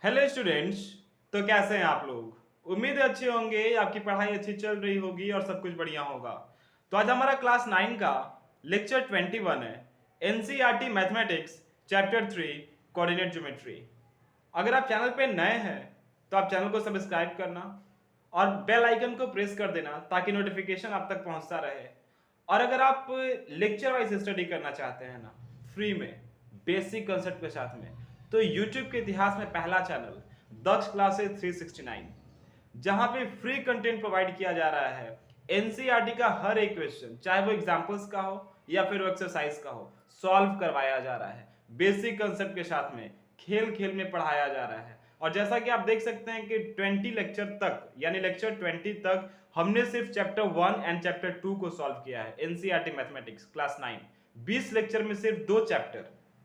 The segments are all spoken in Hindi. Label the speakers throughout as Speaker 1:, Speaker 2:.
Speaker 1: Hello students. तो कैसे हैं आप लोग? उम्मीद है अच्छे होंगे, आपकी पढ़ाई अच्छी चल रही होगी और सब कुछ बढ़िया होगा। तो आज हमारा क्लास 9 का लेक्चर 21 है, NCERT mathematics chapter 3 coordinate geometry. अगर आप चैनल पे नए हैं तो आप चैनल को सब्सक्राइब करना और बेल आइकन को प्रेस कर देना ताकि नोटिफिकेशन आप तक पहुंचता रहे। और अगर आप लेक्चर वाइज स्टडी करना चाहते हैं ना, फ्री में बेसिक कंसेप्ट के साथ में, तो यूट्यूब के इतिहास में पहला चैनल दक्ष क्लासेस 369, जहां पे फ्री कंटेंट प्रोवाइड किया जा रहा है। एनसीईआरटी का हर एक क्वेश्चन, चाहे वो एग्जांपल्स का हो या फिर वो एक्सरसाइज का हो, सॉल्व करवाया जा रहा है बेसिक कंसेप्ट के साथ में, खेल खेल में पढ़ाया जा रहा है। और जैसा कि आप देख सकते हैं कि 20 लेक्चर तक, यानी लेक्चर 20 तक हमने सिर्फ चैप्टर 1 एंड चैप्टर 2 को सॉल्व किया है। एनसीईआरटी मैथमेटिक्स क्लास 9 20 लेक्चर में सिर्फ 2 चैप्टर,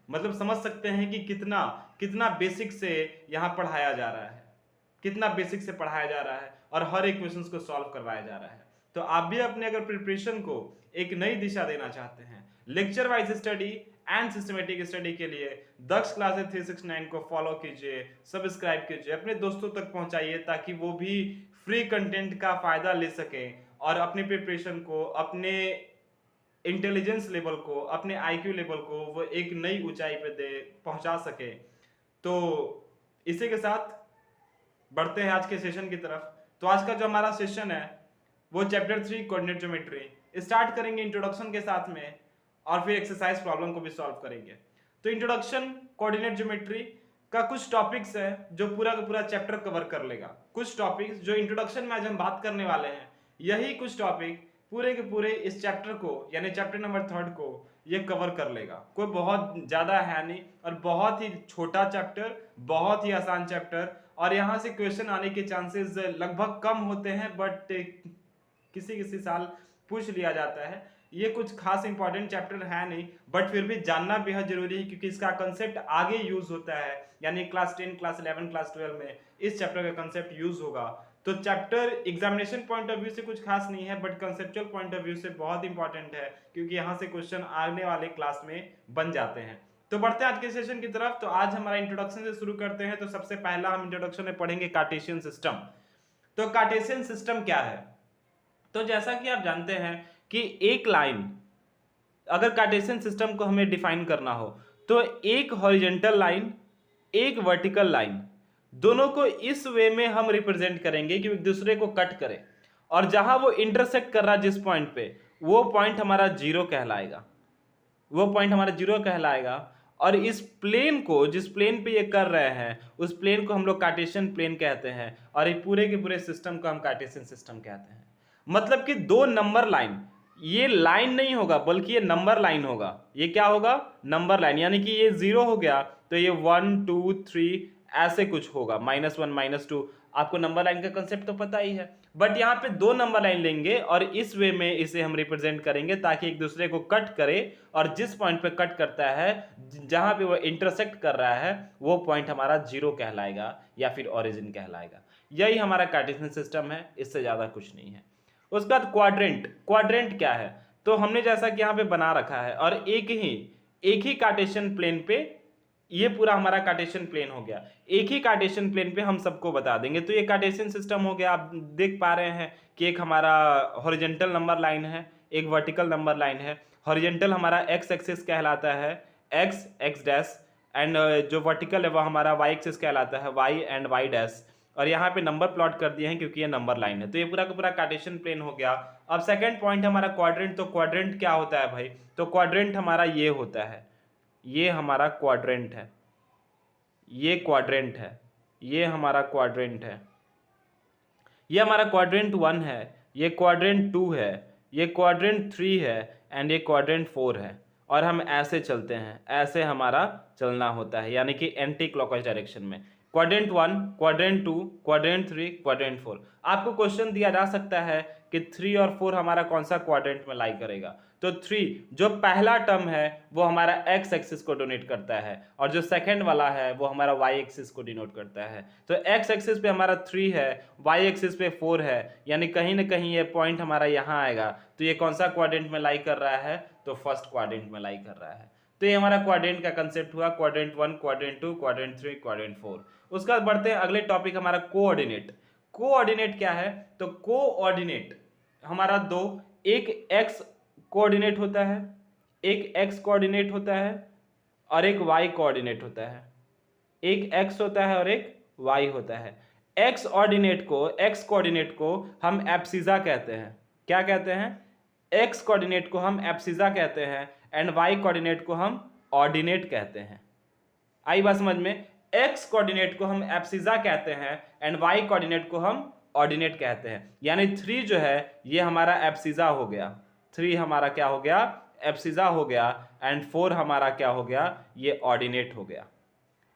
Speaker 1: मतलब समझ सकते हैं कि कितना कितना बेसिक से यहां पढ़ाया जा रहा है, कितना बेसिक से पढ़ाया जा रहा है और हर एक क्वेश्चन को सॉल्व करवाया जा रहा है। तो आप भी अपने अगर प्रिपरेशन को एक नई दिशा देना चाहते हैं, lecture wise study and systematic study के लिए दक्ष क्लासेस 369 को फॉलो कीजिए, सब्सक्राइब कीजिए, अपने दोस्तों तक पहुंचाइए ताकि वो भी फ्री कंटेंट का फायदा ले सकें और अपनी प्रिपरेशन को, अपने इंटेलिजेंस लेवल को, अपने आईक्यू लेवल को वो एक नई ऊंचाई पे दे पहुंचा सके। तो इसी के साथ बढ़ते हैं आज के सेशन की तरफ। तो आज का जो हमारा सेशन है वो चैप्टर 3 कोऑर्डिनेट ज्योमेट्री स्टार्ट करेंगे इंट्रोडक्शन के साथ में, और फिर एक्सरसाइज प्रॉब्लम को भी सॉल्व करेंगे। तो इंट्रोडक्शन कोऑर्डिनेट ज्योमेट्री का कुछ टॉपिक्स है जो पूरा का पूरा चैप्टर कवर कर लेगा। कुछ टॉपिक्स जो इंट्रोडक्शन में आज हम बात करने वाले हैं, यही कुछ टॉपिक पूरे के पूरे इस चैप्टर को, यानी चैप्टर नंबर 3 को ये कवर कर लेगा। कोई बहुत ज्यादा है नहीं और बहुत ही छोटा चैप्टर, बहुत ही आसान चैप्टर, और यहाँ से क्वेश्चन आने के चांसेस लगभग कम होते हैं, बट किसी किसी साल पूछ लिया जाता है। ये कुछ खास इंपॉर्टेंट चैप्टर है नहीं, बट फिर भी जानना बेहद जरूरी है क्योंकि इसका कंसेप्ट आगे यूज होता है, यानी क्लास 10, क्लास 11, क्लास 12 में इस चैप्टर का कंसेप्ट यूज होगा। तो chapter examination point of view से कुछ खास नहीं है, but conceptual point of view से बहुत इंपॉर्टेंट है क्योंकि यहाँ से क्वेश्चन आने वाले क्लास में बन जाते हैं। तो बढ़ते हैं आज के सेशन की तरफ। तो आज हमारा इंट्रोडक्शन से शुरू करते हैं। तो सबसे पहला हम इंट्रोडक्शन में पढ़ेंगे कार्टेशियन सिस्टम। तो कार्टेशियन सिस्टम क्या है? तो जैसा कि आप जानते हैं कि एक लाइन, अगर कार्टेशियन सिस्टम को हमें डिफाइन करना हो तो एक हॉरिजॉन्टल लाइन, एक वर्टिकल लाइन, दोनों को इस वे में हम रिप्रेजेंट करेंगे कि एक दूसरे को कट करें, और जहां वो इंटरसेक्ट कर रहा है जिस पॉइंट पे, वो पॉइंट हमारा जीरो कहलाएगा, वो पॉइंट हमारा जीरो कहलाएगा। और इस प्लेन को, जिस प्लेन पे ये कर रहे हैं, उस प्लेन को हम लोग कार्टेशियन प्लेन कहते हैं, और ये पूरे के पूरे सिस्टम को हम कार्टेशियन सिस्टम कहते हैं। मतलब कि दो नंबर लाइन, ये लाइन नहीं होगा बल्कि ये नंबर लाइन होगा। ये क्या होगा? नंबर लाइन, यानी कि ये 0 हो गया तो ये 1 2 3 ऐसे कुछ होगा, -1 -2। आपको नंबर लाइन का कंसेप्ट तो पता ही है, बट यहाँ पे दो नंबर लाइन लेंगे और इस वे में इसे हम रिप्रेजेंट करेंगे ताकि एक दूसरे को कट करे, और जिस पॉइंट पे कट करता है, जहां पे वो इंटरसेक्ट कर रहा है, वो पॉइंट हमारा जीरो कहलाएगा या फिर ओरिजिन कहलाएगा। यही हमारा कार्टेशियन सिस्टम है, इससे ज्यादा कुछ नहीं है। उसके बाद क्वाड्रेंट। क्वाड्रेंट क्या है? तो हमने जैसा कि यहाँ पे बना रखा है, और एक ही कार्टेशियन प्लेन पे, ये पूरा हमारा कार्टेशियन प्लेन हो गया, एक ही कार्टेशियन प्लेन पे हम सबको बता देंगे। तो ये कार्टेशियन सिस्टम हो गया। आप देख पा रहे हैं कि एक हमारा हॉरिजॉन्टल नंबर लाइन है, एक वर्टिकल नंबर लाइन है। हॉरिजॉन्टल हमारा एक्स एक्सिस कहलाता है, एक्स एक्स डैश, एंड जो वर्टिकल है वो हमारा वाई एक्सिस कहलाता है, वाई एंड वाई डैश। और यहाँ पे नंबर प्लॉट कर दिए हैं क्योंकि ये नंबर लाइन है। तो ये पूरा का पूरा कार्टेशियन प्लेन हो गया। अब सेकंड पॉइंट हमारा क्वाड्रेंट। तो क्वाड्रेंट क्या होता है भाई? तो क्वाड्रेंट हमारा ये होता है, ये हमारा क्वाड्रेंट है, ये क्वाड्रेंट है, ये हमारा क्वाड्रेंट है, ये हमारा क्वाड्रेंट 1 है, ये क्वाड्रेंट 2 है, ये क्वाड्रेंट 3 है, एंड ये क्वाड्रेंट 4 है। और हम ऐसे चलते हैं, ऐसे हमारा चलना होता है, यानी कि एंटी क्लॉकवाइज डायरेक्शन में। Quadrant 1, quadrant 2, quadrant 3, quadrant 4। आपको क्वेश्चन दिया जा सकता है कि 3 और 4 हमारा कौन सा क्वाड्रेंट में लाई करेगा। तो 3 जो पहला टर्म है वो हमारा एक्स एक्सिस को डोनेट करता है, और जो सेकंड वाला है वो हमारा वाई एक्सिस को डिनोट करता है। तो एक्स एक्सिस पे हमारा 3 है, वाई एक्सिस पे 4 है, यानी कहीं ना कहीं ये पॉइंट हमारा यहाँ आएगा। तो ये कौन सा क्वाड्रेंट में लाई कर रहा है? तो फर्स्ट क्वाड्रेंट में लाई कर रहा है। तो ये हमारा क्वाड्रेंट का कंसेप्ट हुआ, क्वाड्रेंट 1, क्वाड्रेंट 2, क्वाड्रेंट 3, क्वाड्रेंट 4। उसके बाद बढ़ते हैं अगले टॉपिक हमारा कोऑर्डिनेट। कोऑर्डिनेट क्या है? तो कोऑर्डिनेट हमारा दो, एक एक्स कोऑर्डिनेट होता है, एक एक्स कोऑर्डिनेट होता है और एक वाई कोऑर्डिनेट होता है। एक एक्स होता है और एक वाई होता है। एक्स कोऑर्डिनेट को हम एब्सिसा कहते हैं। क्या कहते हैं? एक्स कोऑर्डिनेट को हम एब्सिसा कहते हैं एंड वाई कोऑर्डिनेट को हम ऑर्डिनेट कहते हैं। आई बात समझ में? एक्स कोऑर्डिनेट को हम एब्सिसा कहते हैं एंड वाई कोऑर्डिनेट को हम ऑर्डिनेट कहते हैं। यानी 3 जो है ये हमारा एब्सिसा हो गया, 3 हमारा क्या हो गया? एब्सिसा हो गया एंड 4 हमारा क्या हो गया? ये ऑर्डिनेट हो गया।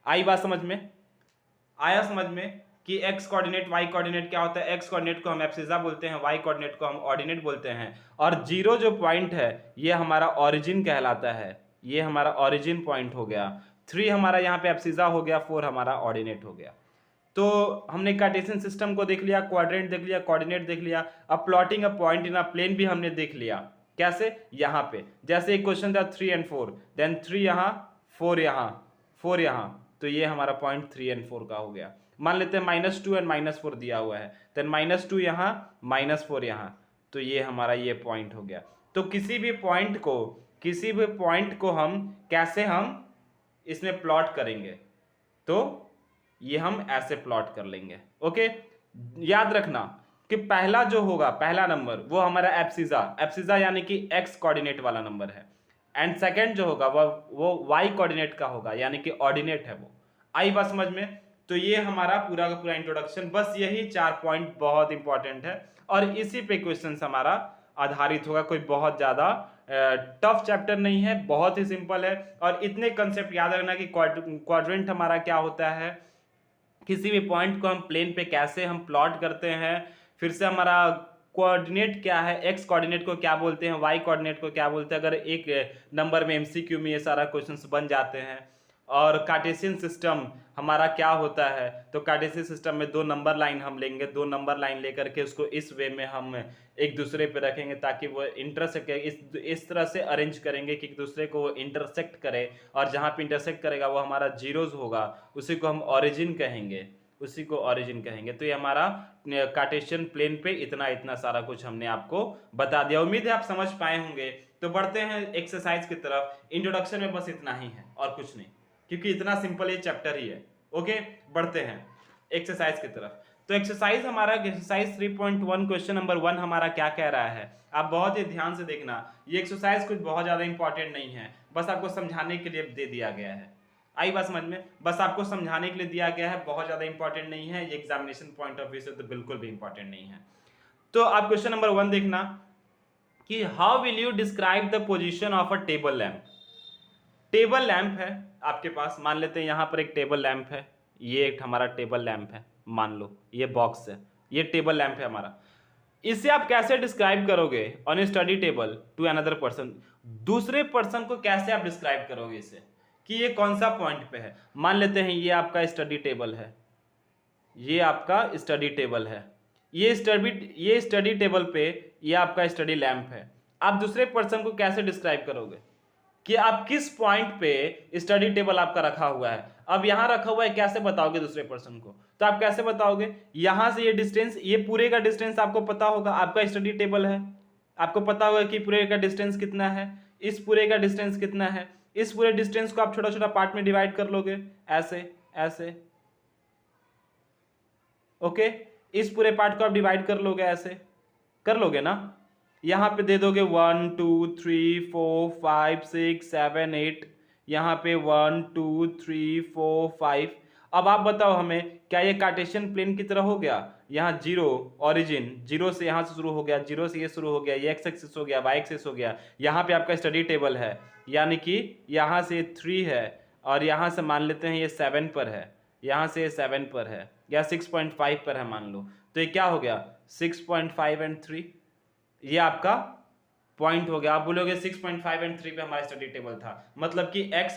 Speaker 1: आई बात समझ में? आया समझ में कि एक्स कोऑर्डिनेट वाई कोऑर्डिनेट क्या होता है? एक्स कोऑर्डिनेट को हम एब्सिसा बोलते हैं, वाई कोऑर्डिनेट को हम ऑर्डिनेट बोलते हैं। और 0 जो पॉइंट है ये हमारा ओरिजिन कहलाता है, ये हमारा ओरिजिन पॉइंट हो गया। 3 हमारा यहाँ पे एब्सिसा हो गया, 4 हमारा ऑर्डिनेट हो गया। तो हमने कार्टेशियन सिस्टम को देख लिया, क्वाड्रेंट देख लिया, कोऑर्डिनेट देख लिया। अब plotting a point in a plane भी हमने देख लिया। कैसे? यहाँ पे जैसे एक क्वेश्चन था 3 and 4, देन 3 यहाँ, 4 यहाँ, 4 यहाँ, तो ये हमारा पॉइंट 3 and 4 का हो गया। मान लेते हैं -2 and -4 दिया हुआ है, देन -2 यहाँ, -4 यहाँ, तो ये हमारा ये पॉइंट हो गया। तो किसी भी पॉइंट को हम कैसे हम इसमें प्लॉट करेंगे? तो ये हम ऐसे प्लॉट कर लेंगे। ओके, याद रखना कि पहला जो होगा, पहला नंबर वो हमारा एब्सिसा यानी कि एक्स कोऑर्डिनेट वाला नंबर है, एंड सेकंड जो होगा वो वाई कोऑर्डिनेट का होगा यानी कि ऑर्डिनेट है वो। आई बात समझ में? तो ये हमारा पूरा का पूरा इंट्रोडक्शन, बस यही 4 पॉइंट बहुत इंपॉर्टेंट है और इसी पे क्वेश्चन हमारा आधारित होगा। कोई बहुत ज्यादा टफ चैप्टर नहीं है, बहुत ही सिंपल है। और इतने कंसेप्ट याद रखना कि क्वाड्रेंट हमारा क्या होता है, किसी भी पॉइंट को हम प्लेन पे कैसे हम प्लॉट करते हैं, फिर से हमारा कोऑर्डिनेट क्या है, एक्स कोऑर्डिनेट को क्या बोलते हैं, वाई कोऑर्डिनेट को क्या बोलते हैं। अगर एक नंबर में एमसीक्यू में ये सारा क्वेश्चंस बन जाते हैं। और कार्टेशियन सिस्टम हमारा क्या होता है? तो कार्टेशियन सिस्टम में 2 नंबर लाइन हम लेंगे, 2 नंबर लाइन लेकर के उसको इस वे में हम एक दूसरे पे रखेंगे ताकि वो इंटरसेक्ट, इस तरह से अरेंज करेंगे कि एक दूसरे को इंटरसेक्ट करे, और जहाँ पे इंटरसेक्ट करेगा वो हमारा जीरोज होगा, उसी को हम ऑरिजिन कहेंगे, उसी को ऑरिजिन कहेंगे। तो ये हमारा कार्टेशियन प्लेन पे इतना सारा कुछ हमने आपको बता दिया। उम्मीद है आप समझ पाए होंगे। तो बढ़ते हैं एक्सरसाइज की तरफ। इंट्रोडक्शन में बस इतना ही है और कुछ नहीं, क्योंकि इतना सिंपल ये चैप्टर ही है। ओके, बढ़ते हैं एक्सरसाइज की तरफ। तो एक्सरसाइज हमारा एक्सरसाइज 3.1 क्वेश्चन नंबर 1 हमारा क्या कह रहा है, आप बहुत ही ध्यान से देखना। ये एक्सरसाइज कुछ बहुत ज्यादा इंपॉर्टेंट नहीं है, बस आपको समझाने के लिए दे दिया गया है। आई बात समझ में? बस आपको समझाने के लिए दिया गया है, बहुत ज्यादा इंपॉर्टेंट नहीं है। ये एग्जामिनेशन पॉइंट ऑफ व्यू से तो बिल्कुल भी इंपॉर्टेंट नहीं है। तो आप क्वेश्चन नंबर 1 देखना कि how will you describe the position of a table lamp. Table lamp है आपके पास, मान लेते हैं यहाँ पर एक टेबल लैंप है, ये एक हमारा टेबल लैंप है, मान लो ये बॉक्स है, ये टेबल लैंप है हमारा। इसे आप कैसे डिस्क्राइब करोगे on a study table to another person? दूसरे पर्सन को कैसे आप डिस्क्राइब करोगे इसे कि ये कौन सा पॉइंट पे है? मान लेते हैं ये आपका स्टडी टेबल है, ये आपका स्टडी टेबल है, ये स्टडी टेबल पे ये आपका स्टडी लैंप है। आप दूसरे पर्सन को कैसे डिस्क्राइब करोगे कि आप किस पॉइंट पे स्टडी टेबल आपका रखा हुआ है? अब यहां रखा हुआ है, कैसे बताओगे दूसरे पर्सन को? तो आप कैसे बताओगे? यहां से ये डिस्टेंस, ये पूरे का डिस्टेंस आपको पता होगा, आपका स्टडी टेबल है, आपको पता होगा कि पूरे का डिस्टेंस कितना है, इस पूरे का डिस्टेंस कितना है। इस पूरे डिस्टेंस को आप छोटा छोटा पार्ट में डिवाइड कर लोगे, ऐसे ऐसे। ओके, इस पूरे पार्ट को आप डिवाइड कर लोगे, ऐसे कर लोगे ना। यहाँ पे दे दोगे 1 2 3 4 5 6 7 8, यहाँ पे 1 2 3 4 5। अब आप बताओ हमें, क्या ये कार्टेशियन प्लेन की तरह हो गया? यहाँ 0 ओरिजिन, 0 से यहाँ से शुरू हो गया, 0 से ये शुरू हो गया, ये एक्स एक्सिस हो गया, वाई एक्सिस हो गया। यहाँ पे आपका स्टडी टेबल है, यानी कि यहाँ से 3 है और यहाँ से मान लेते हैं ये 7 पर है, यहाँ से ये 7 पर है या 6.5 पर है मान लो। तो ये क्या हो गया? 6.5 and 3, ये आपका पॉइंट हो गया। आप बोलोगे 6.5 and 3 पे हमारा स्टडी टेबल था, मतलब कि एक्स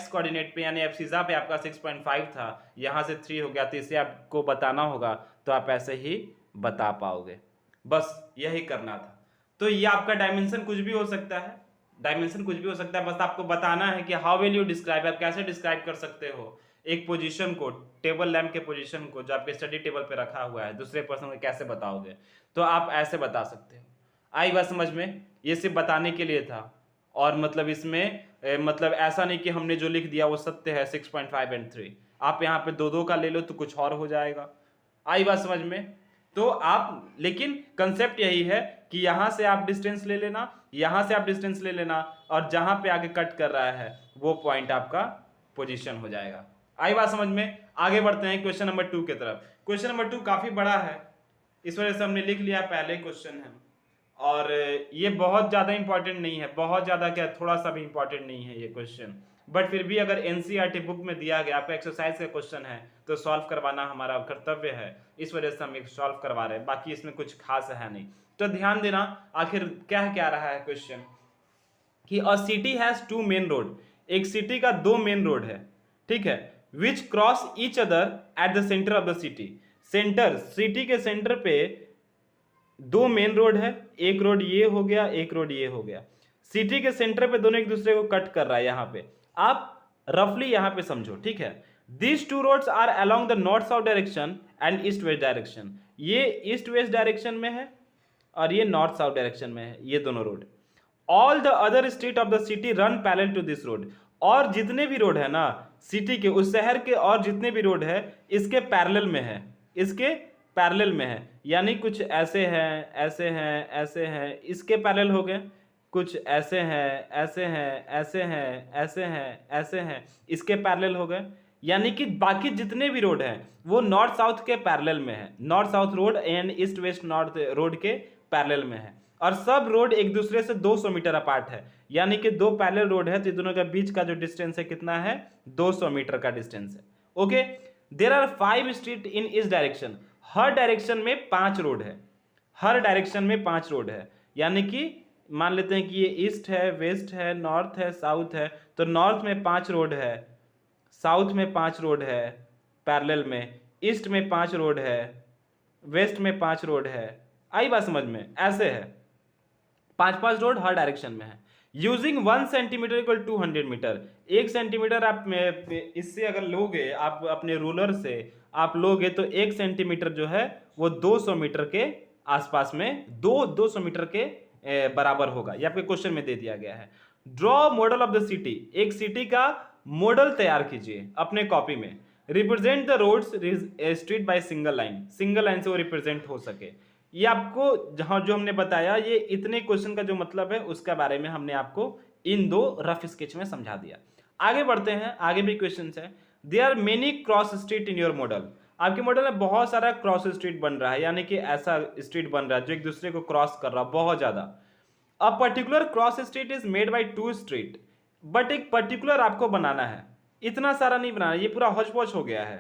Speaker 1: कोऑर्डिनेट पे यानी एब्सिसा पे आपका 6.5 था, यहाँ से 3 हो गया। तो इसे आपको बताना होगा, तो आप ऐसे ही बता पाओगे। बस यही करना था। तो ये आपका डायमेंशन कुछ भी हो सकता है, बस आपको बताना है कि हाउ विल यू डिस्क्राइब, आप कैसे डिस्क्राइब कर सकते हो एक पोजीशन को, टेबल लैंप के पोजीशन को जो आपके स्टडी टेबल पे रखा हुआ है, दूसरे पर्सन को कैसे बताओगे? तो आप ऐसे बता सकते हो। आई बात समझ में? ये सिर्फ बताने के लिए था, और मतलब इसमें मतलब ऐसा नहीं कि हमने जो लिख दिया वो सत्य है 6.5 एंड 3। आप यहाँ पे 2-2 का ले लो तो कुछ और हो जाएगा। आई बात समझ में? तो आप, लेकिन कंसेप्ट यही है कि यहां से आप डिस्टेंस ले लेना, यहां से आप डिस्टेंस ले लेना, और जहां पे आगे कट कर रहा है वो पॉइंट आपका पोजीशन हो जाएगा। आई बात समझ में? आगे बढ़ते हैं क्वेश्चन नंबर 2 की तरफ। क्वेश्चन नंबर 2 काफी बड़ा है, इस वजह से हमने लिख लिया, पहले क्वेश्चन है, और ये बहुत ज्यादा इंपॉर्टेंट नहीं है, बहुत ज्यादा क्या, थोड़ा सा भी इंपॉर्टेंट नहीं है ये क्वेश्चन, बट फिर भी अगर एनसीईआरटी बुक में दिया गया, आपका एक्सरसाइज का क्वेश्चन है तो सॉल्व करवाना हमारा कर्तव्य है, इस वजह से हम एक सॉल्व करवा रहे हैं, बाकी इसमें कुछ खास है नहीं। तो ध्यान देना आखिर क्या रहा है क्वेश्चन, कि अ सिटी हैज 2 मेन रोड, एक सिटी का 2 मेन रोड है, ठीक है, विच cross each other at the centre of the city. Centre, city के सेंटर पे 2 मेन रोड है, एक रोड ये हो गया, एक रोड ये हो गया, सिटी के सेंटर पे दोनों एक दूसरे को कट कर रहा है। यहां पे आप रफली यहां पे समझो, ठीक है। These 2 roads are along the north south direction and east west direction. ये ईस्ट वेस्ट डायरेक्शन में है और ये नॉर्थ साउथ डायरेक्शन में है, ये दोनों road. All the other street of the city run parallel to this road. और जितने भी रोड है ना सिटी के, उस शहर के, और जितने भी रोड है इसके पैरेलल में है, इसके पैरेलल में है, यानी कुछ ऐसे हैं, ऐसे हैं, ऐसे हैं, इसके पैरेलल हो गए, कुछ ऐसे हैं, ऐसे हैं, ऐसे हैं, ऐसे हैं, ऐसे हैं, इसके पैरेलल हो गए, यानी कि बाकी जितने भी रोड हैं वो नॉर्थ साउथ के पैरेलल में है, north south road and east west north road के पैरेलल में है, और सब रोड एक दूसरे से 200 मीटर अपार्ट है, यानी कि 2 पैरेलल रोड है तो दोनों के बीच का जो डिस्टेंस है कितना है, 200 मीटर का डिस्टेंस है। Okay, there are 5 street in इस डायरेक्शन। हर डायरेक्शन में 5 रोड है, हर डायरेक्शन में 5 रोड है, यानी कि मान लेते हैं कि ये ईस्ट है, वेस्ट है, नॉर्थ है, साउथ है, तो नॉर्थ में 5 रोड है, साउथ में 5 रोड है पैरेलल में, ईस्ट में 5 रोड है, वेस्ट में 5 रोड है। आई बात समझ में? ऐसे है 5-5 रोड हर डायरेक्शन में है। Using 1 centimetre equal 200 metre. 1 centimetre आप इससे अगर लोगे, आप अपने रूलर से आप लोगे तो 1 सेंटीमीटर जो है वो 200 मीटर के आसपास में, 200 मीटर के बराबर होगा। ये आपके क्वेश्चन में दे दिया गया है। Draw model of the city. एक सिटी का मॉडल तैयार कीजिए अपने कॉपी में। Represent the roads street by single line, single line से वो रिप्रेजेंट हो सके। ये आपको जहां जो हमने बताया, ये इतने क्वेश्चन का जो मतलब है उसके बारे में हमने आपको इन 2 रफ स्केच में समझा दिया। आगे बढ़ते हैं, आगे भी क्वेश्चंस है। There are many cross street in your model. आपके मॉडल में बहुत सारा क्रॉस स्ट्रीट बन रहा है, यानी कि ऐसा स्ट्रीट बन रहा है जो एक दूसरे को क्रॉस कर रहा है बहुत ज्यादा। A particular cross street is made by 2 street. But एक पर्टिकुलर आपको बनाना है, इतना सारा नहीं बनाना, ये पूरा हौच पौच हो गया है।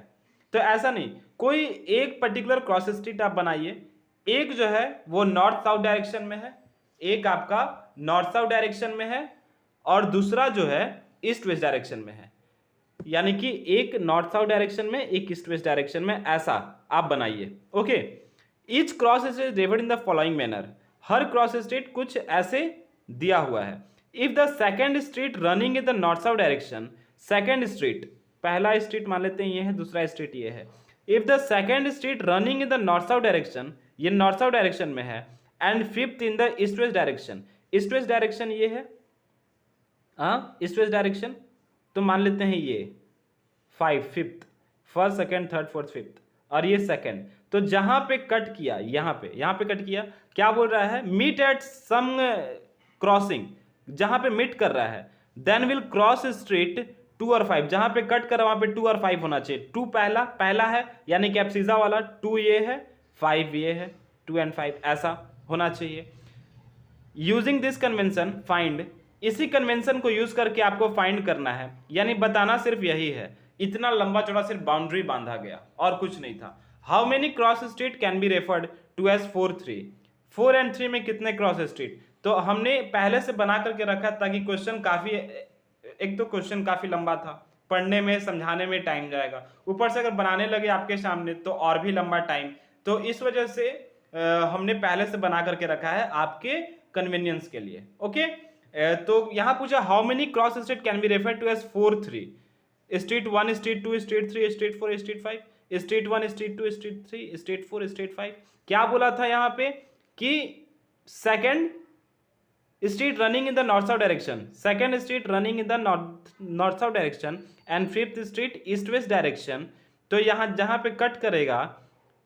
Speaker 1: तो ऐसा नहीं, कोई एक पर्टिकुलर क्रॉस स्ट्रीट आप बनाइए। एक जो है वो नॉर्थ साउथ डायरेक्शन में है, एक आपका नॉर्थ साउथ डायरेक्शन में है, और दूसरा जो है ईस्ट वेस्ट डायरेक्शन में है, यानी कि एक नॉर्थ साउथ डायरेक्शन में, एक ईस्ट वेस्ट डायरेक्शन में, ऐसा आप बनाइए। Okay, each cross street divided in the following manner. Her cross street कुछ ऐसे दिया हुआ है। If the second street running in the north south direction, second street, पहला स्ट्रीट मान लेते हैं ये है, दूसरा स्ट्रीट ये है। If the second street running in the north south direction, ये नॉर्थ साउथ डायरेक्शन में है, and fifth in the east west direction, east west direction ये है, ईस्ट वेस्ट डायरेक्शन, तो मान लेते हैं ये 5, fifth, first second third fourth fifth, और ये सेकेंड। तो जहां पे कट किया, यहां पे कट किया, क्या बोल रहा है, मीट एट सम क्रॉसिंग, जहां पे मीट कर रहा है, देन विल क्रॉस स्ट्रीट 2 और 5, जहां पे कट कर रहा है वहां पे 2 और 5 होना चाहिए। 2 पहला है, यानी कि आप सीधा वाला, 2 ये है, 5 ये है, 2 and 5 ऐसा होना चाहिए। यूजिंग दिस कन्वेंशन फाइंड, इसी कन्वेंशन को यूज करके आपको फाइंड करना है, यानी बताना सिर्फ यही है। इतना लंबा चौड़ा सिर्फ बाउंड्री बांधा गया और कुछ नहीं था। How many cross street can be referred to as 4, 3। 4 and 3 में कितने क्रॉस स्ट्रीट, तो हमने पहले से बना करके रखा ताकि क्वेश्चन काफी, एक तो क्वेश्चन काफी लंबा था, पढ़ने में समझाने में टाइम जाएगा, ऊपर से अगर बनाने लगे आपके सामने तो और भी लंबा टाइम, तो इस वजह से हमने पहले से बना करके रखा है आपके कन्वीनियंस के लिए। ओके, तो यहां पूछा how many cross street can be refer to as 4, 3। State 1, state 2, state 3, state 4, state 5, state 1, state 2, state 3, state 4, state 5। क्या बोला था यहाँ पे कि second state running in the north south direction, second state running in the north south direction and fifth state east west direction. तो यहाँ जहाँ पे कट करेगा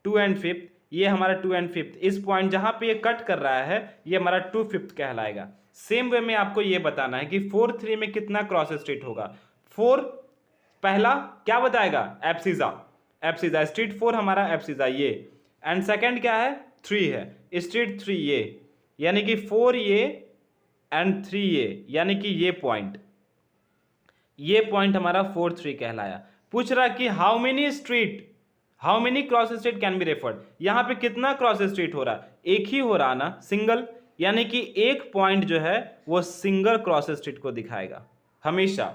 Speaker 1: 2 एंड 5, ये हमारा 2 एंड 5, इस पॉइंट जहाँ पे ये कट कर रहा है ये हमारा 2 5 कहलाएगा। सेम वे में आपको ये बताना है कि 4 3 में कितना क्रॉस स्टेट होगा। 4 पहला क्या बताएगा, एप्सिजा, एप्सिजा स्ट्रीट 4 हमारा एप्सिजा ये, एंड सेकंड क्या है 3 है, स्ट्रीट 3 ये, यानी कि 4 ये एंड 3 ये, यानी कि ये पॉइंट हमारा 4 3 कहलाया। पूछ रहा कि how many street, how many cross street can be referred, यहां पे कितना क्रॉस स्ट्रीट हो रहा है, एक ही हो रहा ना, सिंगल, यानी कि एक पॉइंट जो है वो सिंगल क्रॉस स्ट्रीट को दिखाएगा हमेशा,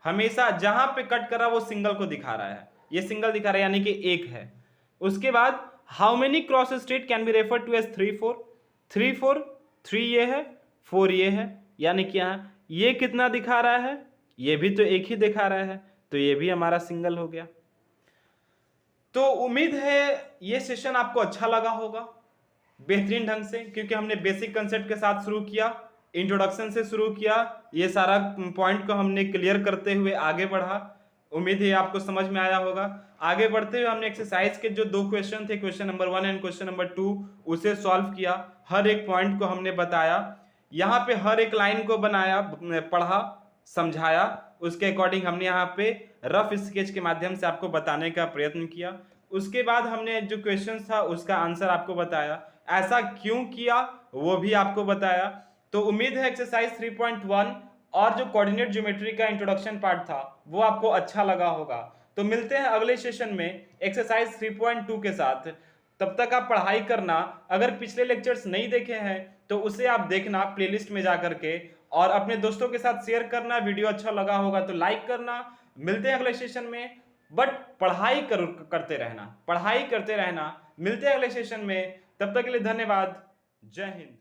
Speaker 1: हमेशा जहां पे कट कर रहा है वो सिंगल को दिखा रहा है, ये सिंगल दिखा रहा है यानी कि एक है। उसके बाद how many cross street can be referred to as 3 4, 3 4, 3 ये है 4 ये है, यानी कि यहाँ ये कितना दिखा रहा है, ये भी तो एक ही दिखा रहा है, तो ये भी हमारा सिंगल हो गया। तो उम्मीद है ये सेशन आपको अच्छा लगा होगा बेहतरीन ढंग से, क्योंकि हमने बेसिक कंसेप्ट के साथ शुरू किया, इंट्रोडक्शन से शुरू किया, ये सारा पॉइंट को हमने क्लियर करते हुए आगे बढ़ा। उम्मीद है आपको समझ में आया होगा। आगे बढ़ते हुए हमने एक्सरसाइज के जो 2 क्वेश्चन थे, question number 1 and question number 2, उसे सॉल्व किया, हर एक पॉइंट को हमने बताया, यहाँ पे हर एक लाइन को बनाया, पढ़ा, समझाया, उसके अकॉर्डिंग हमने यहाँ पे रफ स्केच के माध्यम से आपको बताने का प्रयत्न किया। उसके बाद हमने जो क्वेश्चन था उसका आंसर आपको बताया, ऐसा क्यों किया वो भी आपको बताया। तो उम्मीद है एक्सरसाइज 3.1 और जो कोऑर्डिनेट ज्योमेट्री का इंट्रोडक्शन पार्ट था वो आपको अच्छा लगा होगा। तो मिलते हैं अगले सेशन में एक्सरसाइज 3.2 के साथ। तब तक आप पढ़ाई करना, अगर पिछले लेक्चर्स नहीं देखे हैं तो उसे आप देखना प्लेलिस्ट में जा करके, और अपने दोस्तों के साथ शेयर करना। वीडियो अच्छा लगा होगा तो लाइक करना। मिलते हैं अगले सेशन में, बट पढ़ाई करते रहना, पढ़ाई करते रहना। मिलते हैं अगले सेशन में, तब तक के लिए धन्यवाद। जय हिंद।